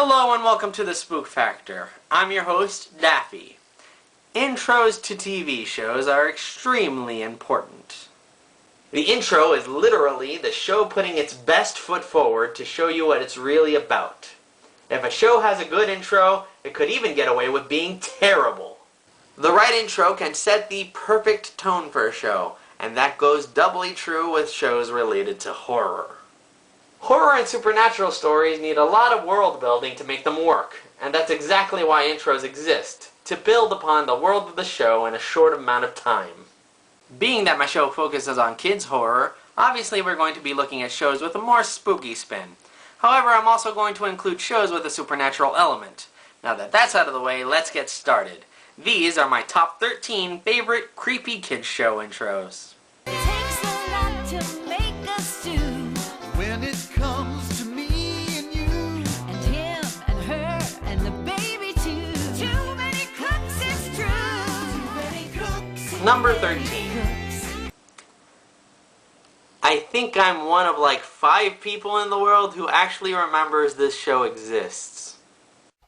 Hello and welcome to the Spook Factor. I'm your host, Daffy. Intros to TV shows are extremely important. The intro is literally the show putting its best foot forward to show you what it's really about. If a show has a good intro, it could even get away with being terrible. The right intro can set the perfect tone for a show, and that goes doubly true with shows related to horror. Horror and supernatural stories need a lot of world building to make them work, and that's exactly why intros exist, to build upon the world of the show in a short amount of time. Being that my show focuses on kids' horror, obviously we're going to be looking at shows with a more spooky spin. However, I'm also going to include shows with a supernatural element. Now that that's out of the way, let's get started. These are my top 13 favorite creepy kids show intros. Takes a lot to make us do. When it comes to me and you, and him and her and the baby too. Too many cooks, it's true. Too many cooks. Number 13. I think I'm one of like 5 people in the world who actually remembers this show exists.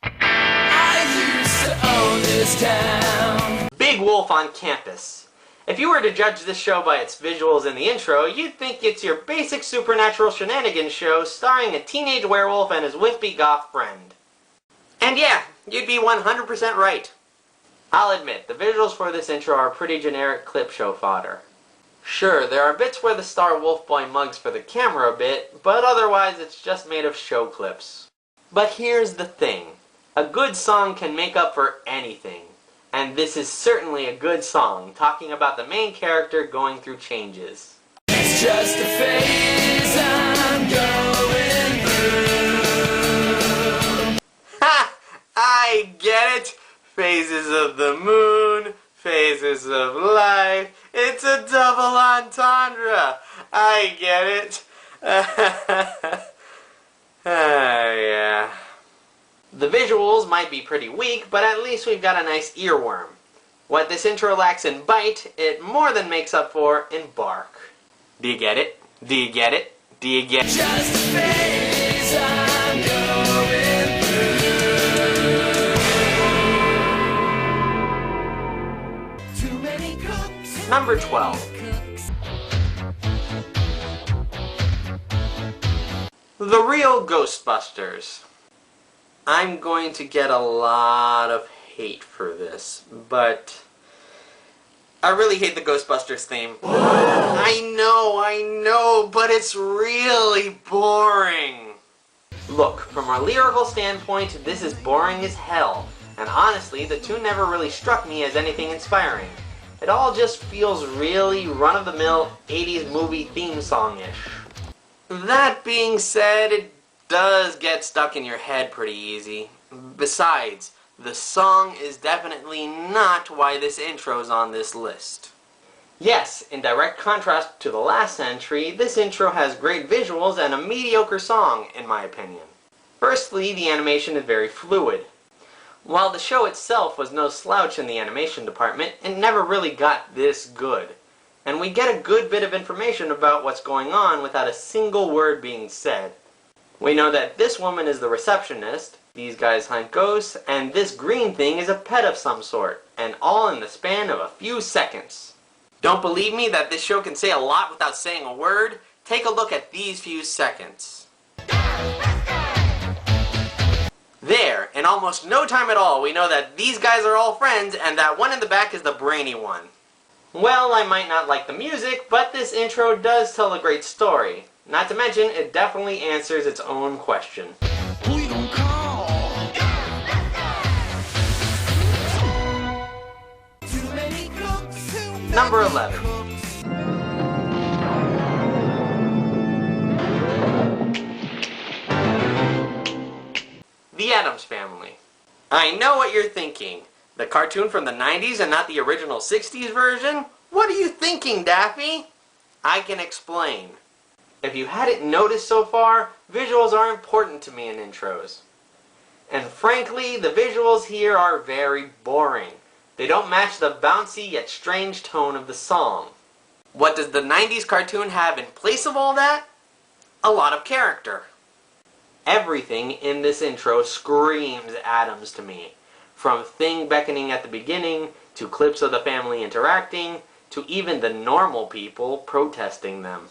I used to own this town. Big Wolf on Campus. If you were to judge this show by its visuals in the intro, you'd think it's your basic supernatural shenanigans show starring a teenage werewolf and his wispy goth friend. And yeah, you'd be 100% right. I'll admit, the visuals for this intro are pretty generic clip show fodder. Sure, there are bits where the star wolf boy mugs for the camera a bit, but otherwise it's just made of show clips. But here's the thing. A good song can make up for anything. And this is certainly a good song, talking about the main character going through changes. It's just a phase I'm going through. Ha! I get it! Phases of the moon, phases of life. It's a double entendre. I get it. Yeah. The visuals might be pretty weak, but at least we've got a nice earworm. What this intro lacks in bite, it more than makes up for in bark. Do you get it? Do you get it? Do you get it? Just a phase I'm going through. Too many cooks. Number 12. The Real Ghostbusters. I'm going to get a lot of hate for this, but I really hate the Ghostbusters theme. I know, but it's really boring. Look, from a lyrical standpoint, this is boring as hell, and honestly, the tune never really struck me as anything inspiring. It all just feels really run-of-the-mill 80s movie theme song-ish. That being said, it does get stuck in your head pretty easy. Besides, the song is definitely not why this intro's on this list. Yes, in direct contrast to the last entry, this intro has great visuals and a mediocre song, in my opinion. Firstly, the animation is very fluid. While the show itself was no slouch in the animation department, it never really got this good. And we get a good bit of information about what's going on without a single word being said. We know that this woman is the receptionist, these guys hunt ghosts, and this green thing is a pet of some sort, and all in the span of a few seconds. Don't believe me that this show can say a lot without saying a word? Take a look at these few seconds. There, in almost no time at all, we know that these guys are all friends, and that one in the back is the brainy one. Well, I might not like the music, but this intro does tell a great story. Not to mention, it definitely answers its own question. Who you gonna call? Too many cooks. Number 11. The Addams Family. I know what you're thinking. The cartoon from the 90s and not the original 60s version? What are you thinking, Daffy? I can explain. If you hadn't noticed so far, visuals are important to me in intros. And frankly, the visuals here are very boring. They don't match the bouncy yet strange tone of the song. What does the 90s cartoon have in place of all that? A lot of character. Everything in this intro screams Addams to me. From Thing beckoning at the beginning, to clips of the family interacting, to even the normal people protesting them.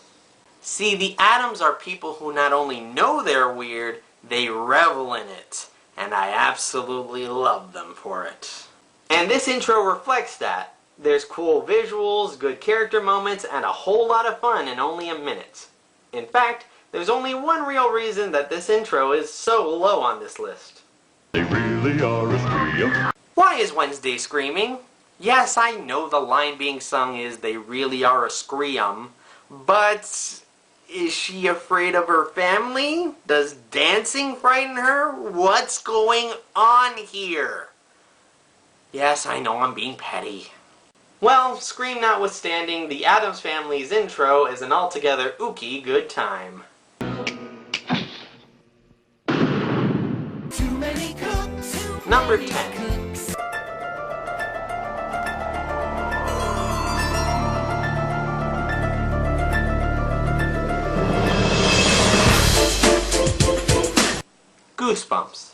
See, the Addams are people who not only know they're weird, they revel in it. And I absolutely love them for it. And this intro reflects that. There's cool visuals, good character moments, and a whole lot of fun in only a minute. In fact, there's only one real reason that this intro is so low on this list. They really are a scream. Why is Wednesday screaming? Yes, I know the line being sung is they really are a scream, but is she afraid of her family? Does dancing frighten her? What's going on here? Yes, I know I'm being petty. Well, Scream notwithstanding, the Addams Family's intro is an altogether ooky good time. Number 10. Goosebumps.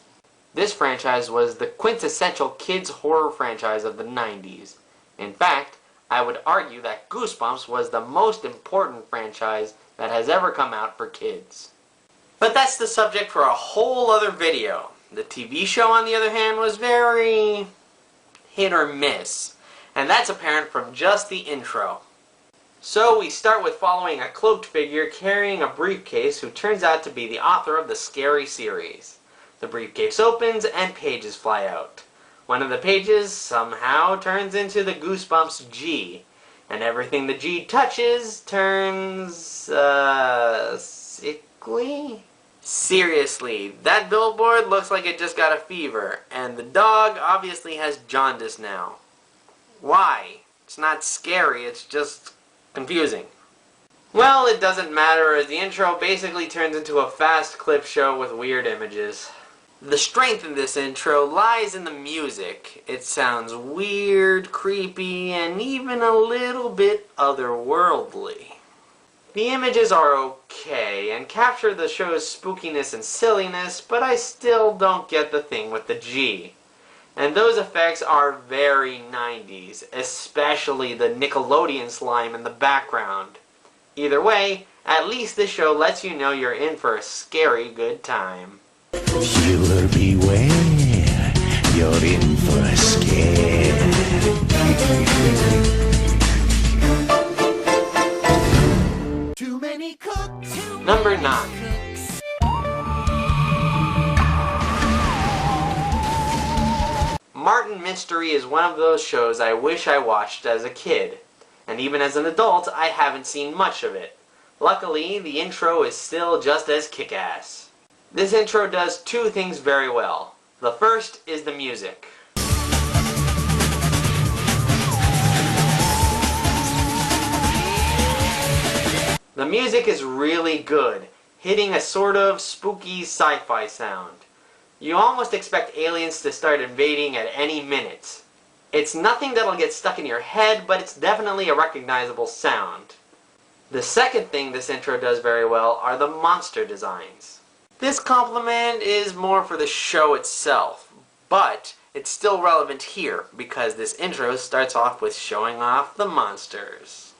This franchise was the quintessential kids horror franchise of the 90s. In fact, I would argue that Goosebumps was the most important franchise that has ever come out for kids. But that's the subject for a whole other video. The TV show, on the other hand, was very hit or miss, and that's apparent from just the intro. So we start with following a cloaked figure carrying a briefcase who turns out to be the author of the scary series. The briefcase opens and pages fly out. One of the pages somehow turns into the Goosebumps G, and everything the G touches turns, sickly? Seriously, that billboard looks like it just got a fever, and the dog obviously has jaundice now. Why? It's not scary, it's just confusing. Well, it doesn't matter, as the intro basically turns into a fast clip show with weird images. The strength in this intro lies in the music. It sounds weird, creepy, and even a little bit otherworldly. The images are okay and capture the show's spookiness and silliness, but I still don't get the thing with the G. And those effects are very 90s, especially the Nickelodeon slime in the background. Either way, at least this show lets you know you're in for a scary good time. Killer beware, you're in for a scare. Too many cooks. Number 9. Martin Mystery is one of those shows I wish I watched as a kid, and even as an adult I haven't seen much of it. Luckily, the intro is still just as kick-ass. This intro does two things very well. The first is the music. The music is really good, hitting a sort of spooky sci-fi sound. You almost expect aliens to start invading at any minute. It's nothing that'll get stuck in your head, but it's definitely a recognizable sound. The second thing this intro does very well are the monster designs. This compliment is more for the show itself, but it's still relevant here because this intro starts off with showing off the monsters.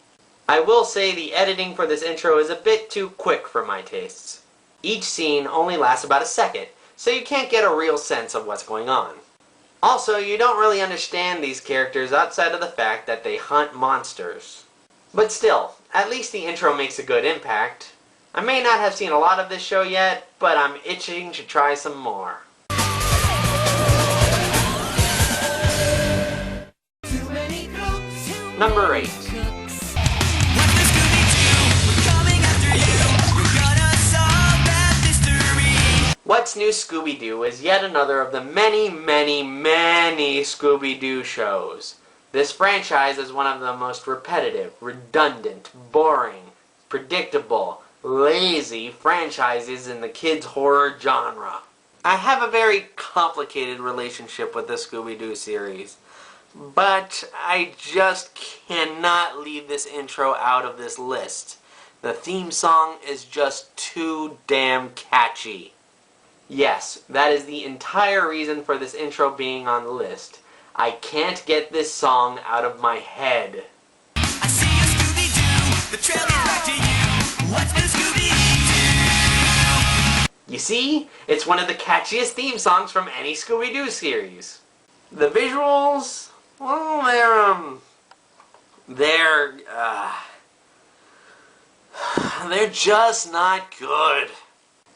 I will say the editing for this intro is a bit too quick for my tastes. Each scene only lasts about a second, so you can't get a real sense of what's going on. Also, you don't really understand these characters outside of the fact that they hunt monsters. But still, at least the intro makes a good impact. I may not have seen a lot of this show yet, but I'm itching to try some more. Number 8. What's New Scooby Doo is yet another of the many, many, many Scooby Doo shows. This franchise is one of the most repetitive, redundant, boring, predictable, lazy franchises in the kids' horror genre. I have a very complicated relationship with the Scooby Doo series, but I just cannot leave this intro out of this list. The theme song is just too damn catchy. Yes, that is the entire reason for this intro being on the list. I can't get this song out of my head. I see a Scooby Doo, the trail is back to you. What's with Scooby Doo? You see? It's one of the catchiest theme songs from any Scooby Doo series. The visuals, well, they're just not good.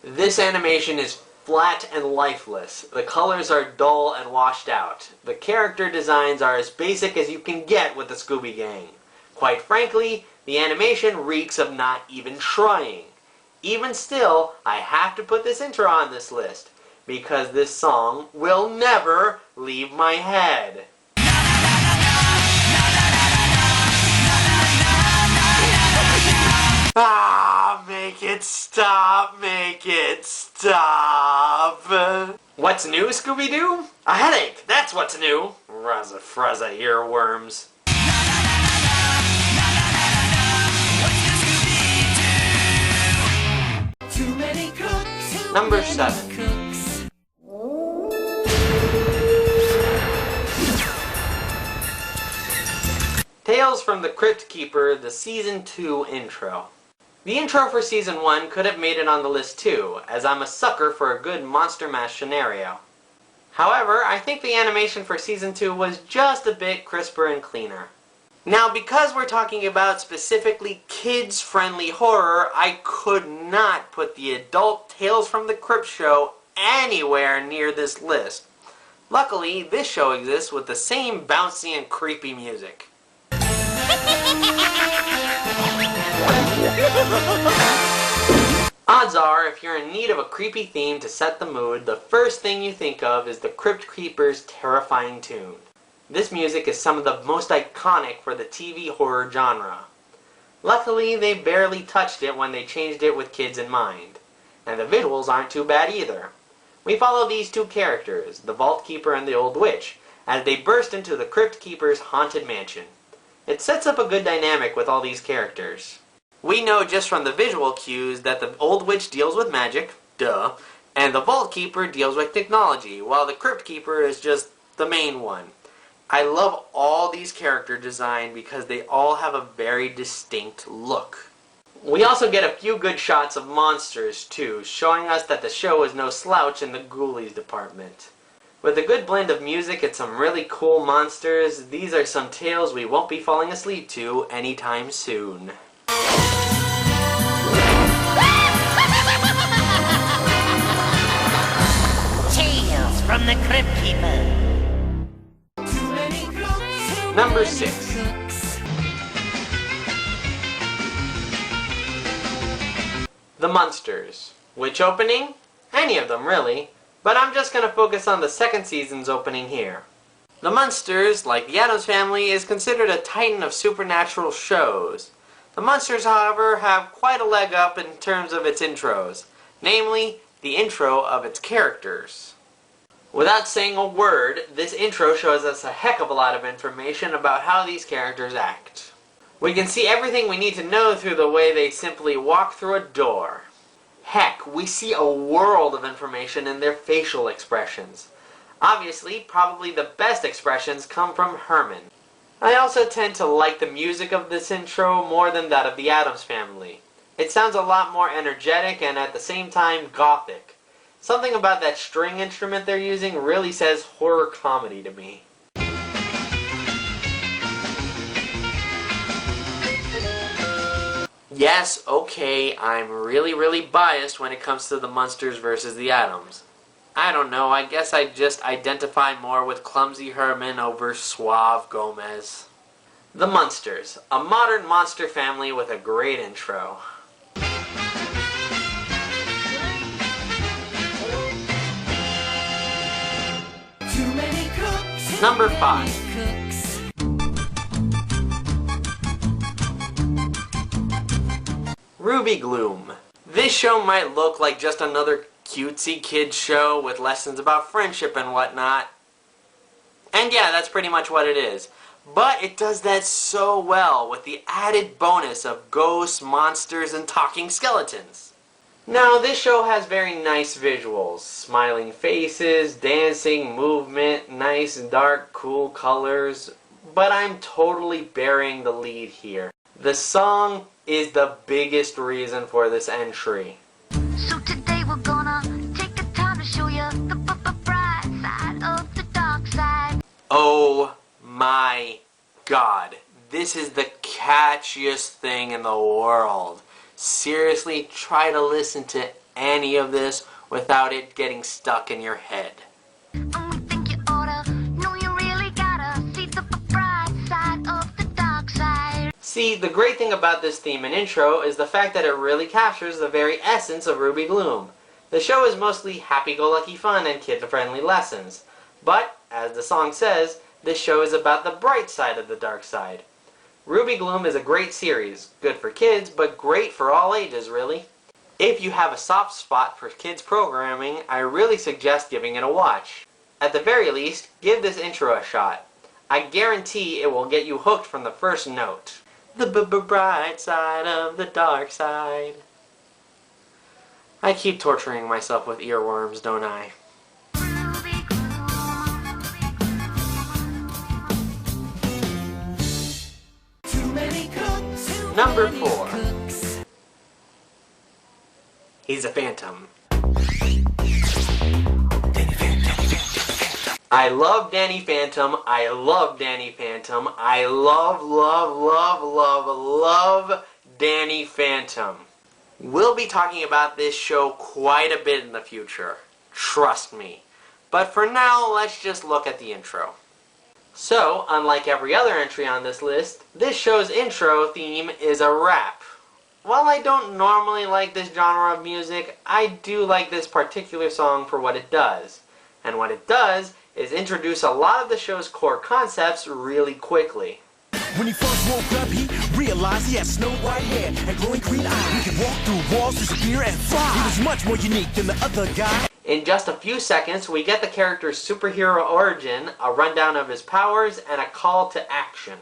This animation is flat and lifeless. The colors are dull and washed out. The character designs are as basic as you can get with the Scooby Gang. Quite frankly, the animation reeks of not even trying. Even still, I have to put this intro on this list, because this song will never leave my head. Ah, make it stop, make it stop. What's new, Scooby-Doo? A headache, that's what's new. Ruzza fruzza earworms. Too many cooks. Number 7. Cooks. Tales from the Crypt Keeper, the Season 2 intro. The intro for Season 1 could have made it on the list too, as I'm a sucker for a good Monster Mash scenario. However, I think the animation for Season 2 was just a bit crisper and cleaner. Now, because we're talking about specifically kids-friendly horror, I could not put the adult Tales from the Crypt show anywhere near this list. Luckily, this show exists with the same bouncy and creepy music. Odds are, if you're in need of a creepy theme to set the mood, the first thing you think of is the Crypt Keeper's terrifying tune. This music is some of the most iconic for the TV horror genre. Luckily, they barely touched it when they changed it with kids in mind. And the visuals aren't too bad either. We follow these two characters, the Vault Keeper and the Old Witch, as they burst into the Crypt Keeper's haunted mansion. It sets up a good dynamic with all these characters. We know just from the visual cues that the Old Witch deals with magic, duh, and the Vault Keeper deals with technology, while the Crypt Keeper is just the main one. I love all these character design because they all have a very distinct look. We also get a few good shots of monsters too, showing us that the show is no slouch in the ghoulies department. With a good blend of music and some really cool monsters, these are some tales we won't be falling asleep to anytime soon. Tales from the Crypt Keeper. Number 6. The Munsters. Which opening? Any of them, really. But I'm just going to focus on the second season's opening here. The Munsters, like the Addams Family, is considered a titan of supernatural shows. The Munsters, however, have quite a leg up in terms of its intros. Namely, the intro of its characters. Without saying a word, this intro shows us a heck of a lot of information about how these characters act. We can see everything we need to know through the way they simply walk through a door. Heck, we see a world of information in their facial expressions. Obviously, probably the best expressions come from Herman. I also tend to like the music of this intro more than that of the Addams Family. It sounds a lot more energetic and at the same time gothic. Something about that string instrument they're using really says horror comedy to me. Yes, okay, I'm really biased when it comes to the Munsters versus the Addams. I don't know, I guess I just identify more with clumsy Herman over suave Gomez. The Munsters, a modern monster family with a great intro. Number 5. Ruby Gloom. This show might look like just another cutesy kids show with lessons about friendship and whatnot. And yeah, that's pretty much what it is. But it does that so well with the added bonus of ghosts, monsters, and talking skeletons. Now, this show has very nice visuals. Smiling faces, dancing, movement, nice dark, cool colors. But I'm totally burying the lead here. The song is the biggest reason for this entry. So today we're gonna take the time to show you the bright side of the dark side. Oh my God. This is the catchiest thing in the world. Seriously, try to listen to any of this without it getting stuck in your head. And we think you oughta, no you really gotta see the bright side of the dark side. See, the great thing about this theme and intro is the fact that it really captures the very essence of Ruby Gloom. The show is mostly happy-go-lucky fun and kid-friendly lessons. But, as the song says, this show is about the bright side of the dark side. Ruby Gloom is a great series, good for kids, but great for all ages, really. If you have a soft spot for kids programming, I really suggest giving it a watch. At the very least, give this intro a shot. I guarantee it will get you hooked from the first note. The bright side of the dark side. I keep torturing myself with earworms, don't I? Number 4. He's a phantom. I love Danny Phantom. I love Danny Phantom. I love Danny Phantom. We'll be talking about this show quite a bit in the future. Trust me. But for now, let's just look at the intro. So, unlike every other entry on this list, this show's intro theme is a rap. While I don't normally like this genre of music, I do like this particular song for what it does. And what it does is introduce a lot of the show's core concepts really quickly. When he first woke up, he realized he had snow white hair and glowing green eyes. He could walk through walls, disappear, and fly. He was much more unique than the other guy. In just a few seconds, we get the character's superhero origin, a rundown of his powers, and a call to action.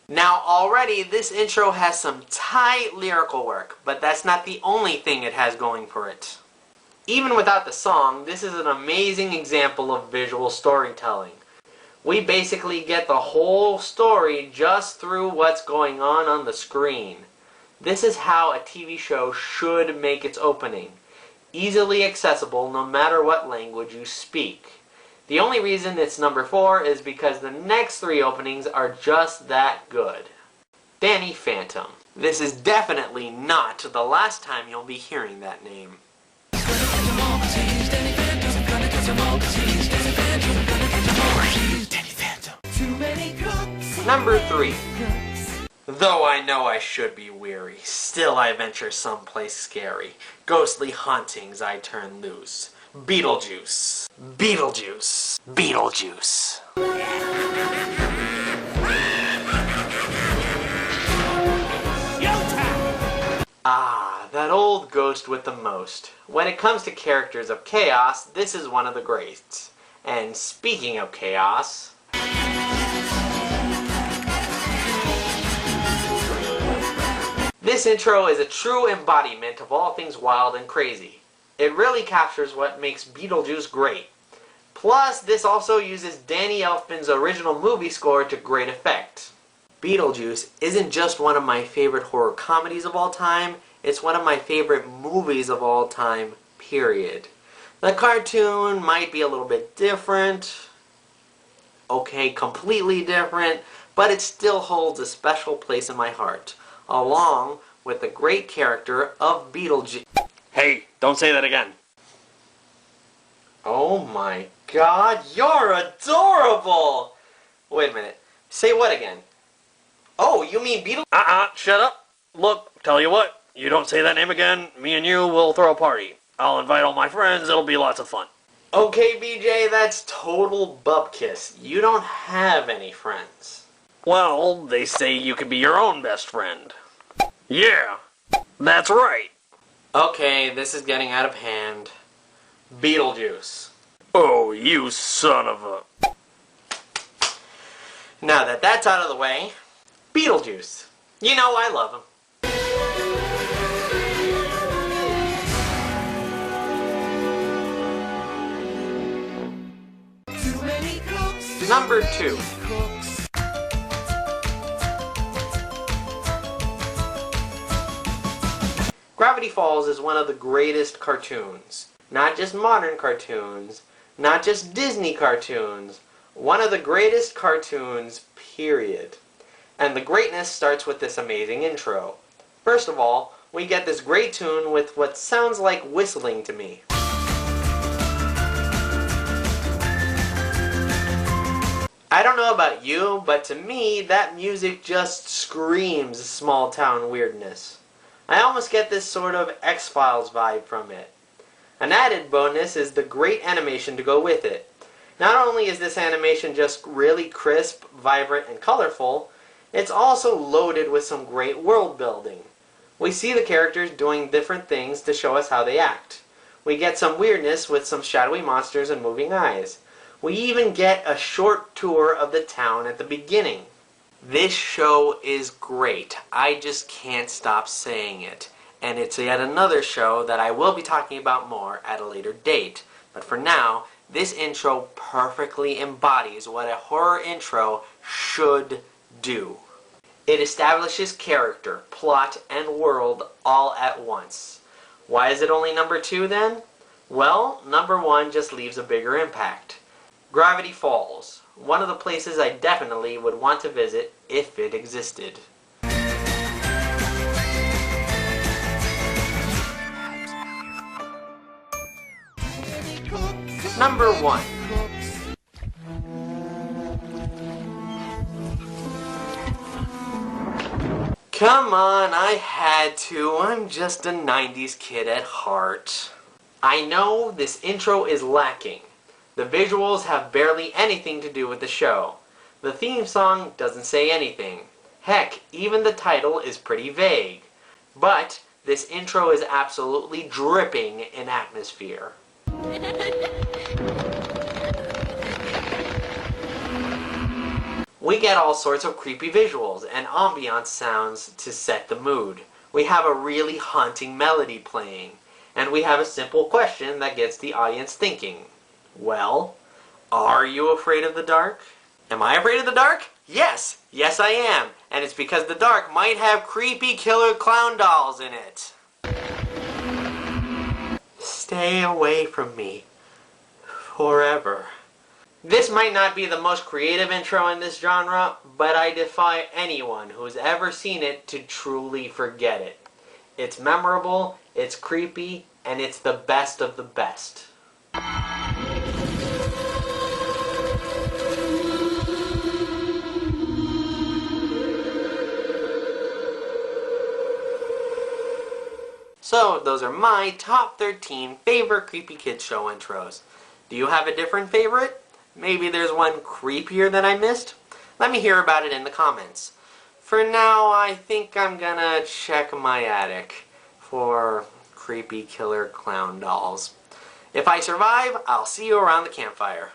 Now already, this intro has some tight lyrical work, but that's not the only thing it has going for it. Even without the song, this is an amazing example of visual storytelling. We basically get the whole story just through what's going on the screen. This is how a TV show should make its opening. Easily accessible no matter what language you speak. The only reason it's number 4 is because the next 3 openings are just that good. Danny Phantom. This is definitely not the last time you'll be hearing that name. Number 3. Though I know I should be weary, still I venture someplace scary. Ghostly hauntings I turn loose. Beetlejuice. Beetlejuice. Beetlejuice. Ah, that old ghost with the most. When it comes to characters of chaos, this is one of the greats. And speaking of chaos... this intro is a true embodiment of all things wild and crazy. It really captures what makes Beetlejuice great. Plus, this also uses Danny Elfman's original movie score to great effect. Beetlejuice isn't just one of my favorite horror comedies of all time, it's one of my favorite movies of all time, period. The cartoon might be a little bit different, okay, completely different, but it still holds a special place in my heart, along with the great character of Beetlejuice. Hey, don't say that again. Oh my God, you're adorable! Wait a minute, say what again? Oh, you mean Beetle? Shut up. Look, tell you what, you don't say that name again, me and you will throw a party. I'll invite all my friends, it'll be lots of fun. Okay, BJ, that's total bupkis. You don't have any friends. Well, they say you can be your own best friend. Yeah, that's right. Okay, this is getting out of hand. Beetlejuice. Oh, you son of a... Now that that's out of the way, Beetlejuice. You know I love him. Number 2. Gravity Falls is one of the greatest cartoons. Not just modern cartoons, not just Disney cartoons, one of the greatest cartoons, period. And the greatness starts with this amazing intro. First of all, we get this great tune with what sounds like whistling to me. I don't know about you, but to me, that music just screams small town weirdness. I almost get this sort of X-Files vibe from it. An added bonus is the great animation to go with it. Not only is this animation just really crisp, vibrant, and colorful, it's also loaded with some great world building. We see the characters doing different things to show us how they act. We get some weirdness with some shadowy monsters and moving eyes. We even get a short tour of the town at the beginning. This show is great. I just can't stop saying it. And it's yet another show that I will be talking about more at a later date. But for now, this intro perfectly embodies what a horror intro should do. It establishes character, plot, and world all at once. Why is it only number 2 then? Well, number 1 just leaves a bigger impact. Gravity Falls, one of the places I definitely would want to visit if it existed. Number 1. Come on, I had to. I'm just a 90s kid at heart. I know this intro is lacking. The visuals have barely anything to do with the show. The theme song doesn't say anything. Heck, even the title is pretty vague. But this intro is absolutely dripping in atmosphere. We get all sorts of creepy visuals and ambiance sounds to set the mood. We have a really haunting melody playing. And we have a simple question that gets the audience thinking. Well, are you afraid of the dark? Am I afraid of the dark? Yes! Yes I am! And it's because the dark might have creepy killer clown dolls in it. Stay away from me. Forever. This might not be the most creative intro in this genre, but I defy anyone who's ever seen it to truly forget it. It's memorable, it's creepy, and it's the best of the best. So, those are my top 13 favorite creepy kids show intros. Do you have a different favorite? Maybe there's one creepier that I missed? Let me hear about it in the comments. For now, I think I'm gonna check my attic for creepy killer clown dolls. If I survive, I'll see you around the campfire.